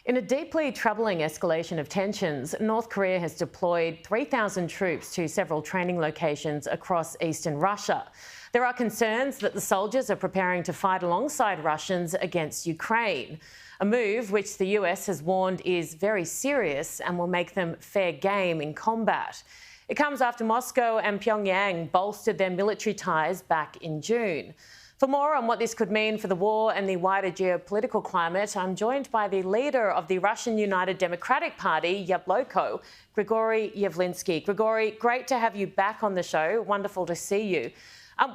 In a deeply troubling escalation of tensions, North Korea has deployed 3,000 troops to several training locations across eastern Russia. There are concerns that the soldiers are preparing to fight alongside Russians against Ukraine, a move which the US has warned is very serious and will make them fair game in combat. It comes after Moscow and Pyongyang bolstered their military ties back in June. For more on what this could mean for the war and the wider geopolitical climate, I'm joined by the leader of the Russian United Democratic Party, Yabloko, Grigory Yavlinsky. Grigory, great to have you back on the show. Wonderful to see you.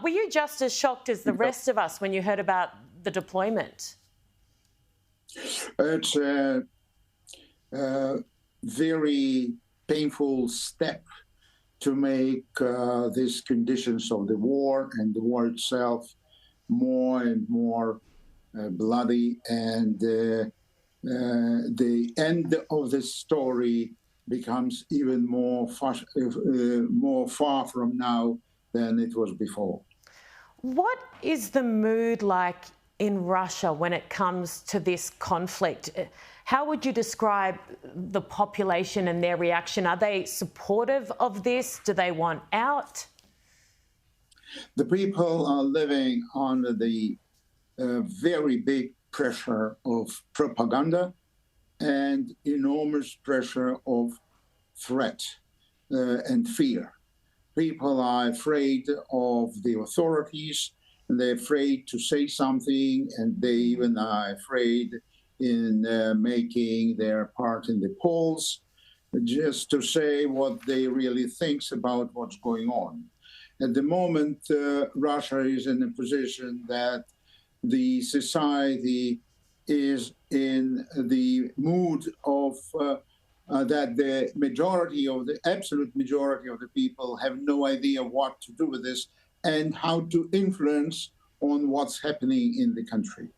Were you just as shocked as the rest of us when you heard about the deployment? It's a very painful step to make these conditions of the war and the war itself more and more bloody, and the end of the story becomes even more far from now than it was before. What is the mood like in Russia when it comes to this conflict? How would you describe the population and their reaction? Are they supportive of this? Do they want out? The people are living under the very big pressure of propaganda and enormous pressure of threat and fear. People are afraid of the authorities, and they're afraid to say something, and they even are afraid in making their part in the polls, just to say what they really think about what's going on. At the moment, Russia is in a position that the society is in the mood of that the absolute majority of the people have no idea what to do with this and how to influence on what's happening in the country.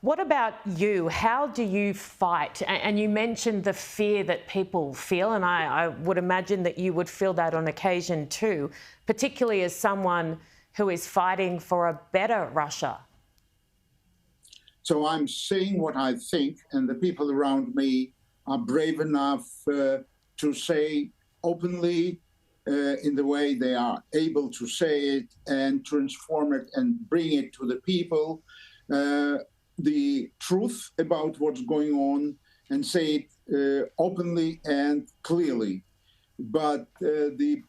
What about you? How do you fight? And you mentioned the fear that people feel, and I would imagine that you would feel that on occasion too, particularly as someone who is fighting for a better Russia. So I'm saying what I think, and the people around me are brave enough to say openly in the way they are able to say it and transform it and bring it to the people. The truth about what's going on and say it openly and clearly. But the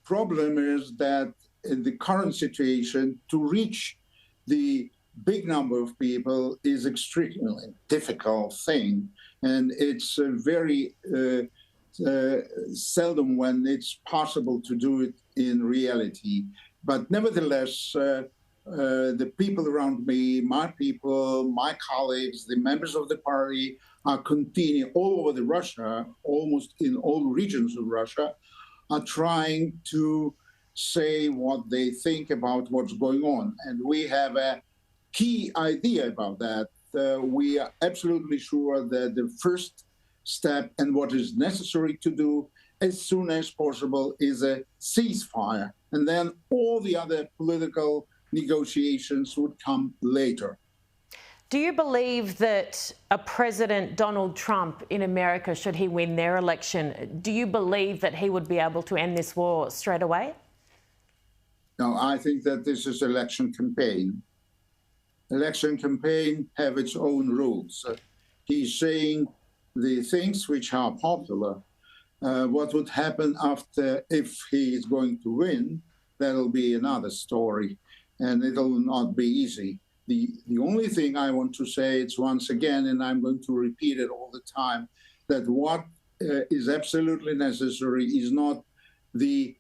problem is that in the current situation, to reach the big number of people is extremely difficult thing. And it's very seldom when it's possible to do it in reality. But nevertheless, the people around me, my people, my colleagues, the members of the party are continuing all over Russia, almost in all regions of Russia, are trying to say what they think about what's going on. And we have a key idea about that. We are absolutely sure that the first step and what is necessary to do as soon as possible is a ceasefire. And then all the other political negotiations would come later. Do you believe that a President Donald Trump in America, should he win their election, do you believe that he would be able to end this war straight away? No, I think that this is election campaign. Election campaign have its own rules. He's saying the things which are popular. What would happen after if he is going to win, that'll be another story. And it'll not be easy. The only thing I want to say is once again, and I'm going to repeat it all the time, that what is absolutely necessary is not the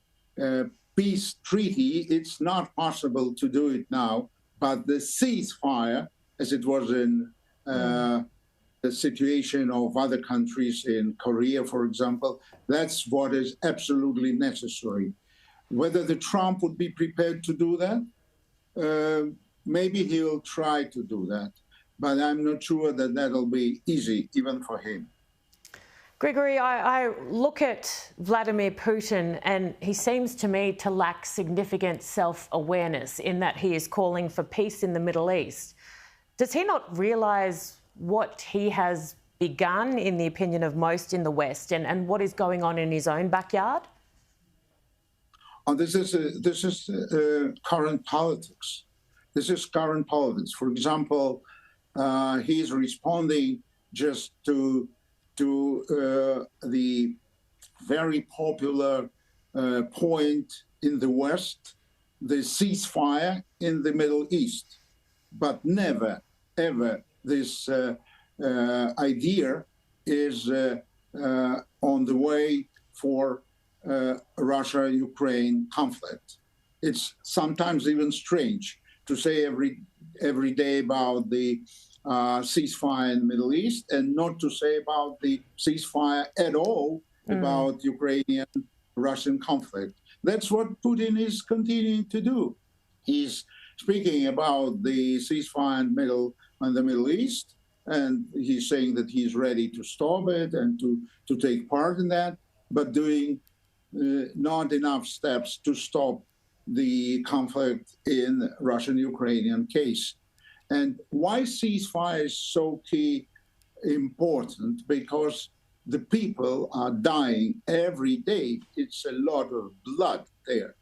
peace treaty. It's not possible to do it now, but the ceasefire, as it was in the situation of other countries in Korea, for example, that's what is absolutely necessary. Whether the Trump would be prepared to do that, maybe he'll try to do that, but I'm not sure that that'll be easy, even for him. Grigory, I look at Vladimir Putin and he seems to me to lack significant self-awareness in that he is calling for peace in the Middle East. Does he not realise what he has begun, in the opinion of most in the West, and what is going on in his own backyard? This is current politics. This is current politics. For example, he's responding just to the very popular point in the West, the ceasefire in the Middle East. But never, ever this idea is on the way for Russia-Ukraine conflict. It's sometimes even strange to say every day about the ceasefire in the Middle East and not to say about the ceasefire at all about Ukrainian-Russian conflict. That's what Putin is continuing to do. He's speaking about the ceasefire in the Middle East, and he's saying that he's ready to stop it and to take part in that, but doing not enough steps to stop the conflict in the Russian-Ukrainian case. And why ceasefire is so key important? Because the people are dying every day. It's a lot of blood there.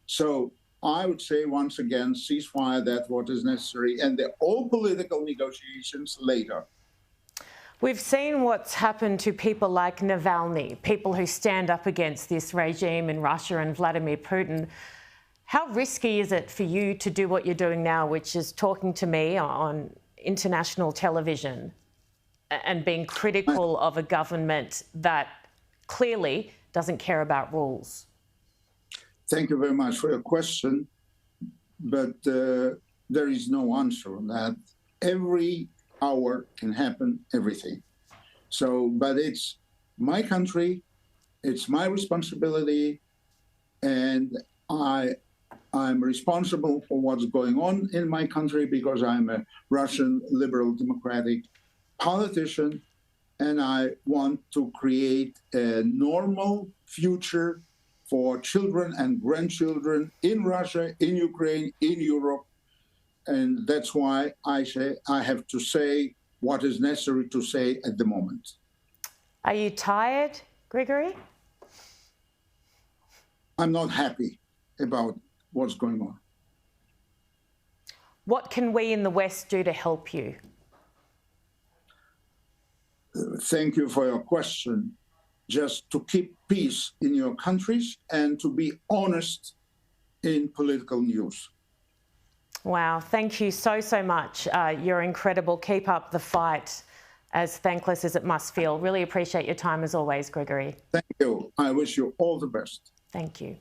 So I would say once again, ceasefire, that's what is necessary, and all political negotiations later. We've seen what's happened to people like Navalny, people who stand up against this regime in Russia and Vladimir Putin. How risky is it for you to do what you're doing now, which is talking to me on international television and being critical of a government that clearly doesn't care about rules? Thank you very much for your question, but there is no answer on that. Every hour can happen everything. So, but it's my country, it's my responsibility, and I'm responsible for what's going on in my country because I'm a Russian liberal democratic politician, and I want to create a normal future for children and grandchildren in Russia, in Ukraine, in Europe. And that's why I say I have to say what is necessary to say at the moment. Are you tired, Grigory? I'm not happy about what's going on. What can we in the West do to help you? Thank you for your question. Just to keep peace in your countries and to be honest in political news. Wow, thank you so much. You're incredible. Keep up the fight, as thankless as it must feel. Really appreciate your time as always, Grigory. Thank you. I wish you all the best. Thank you.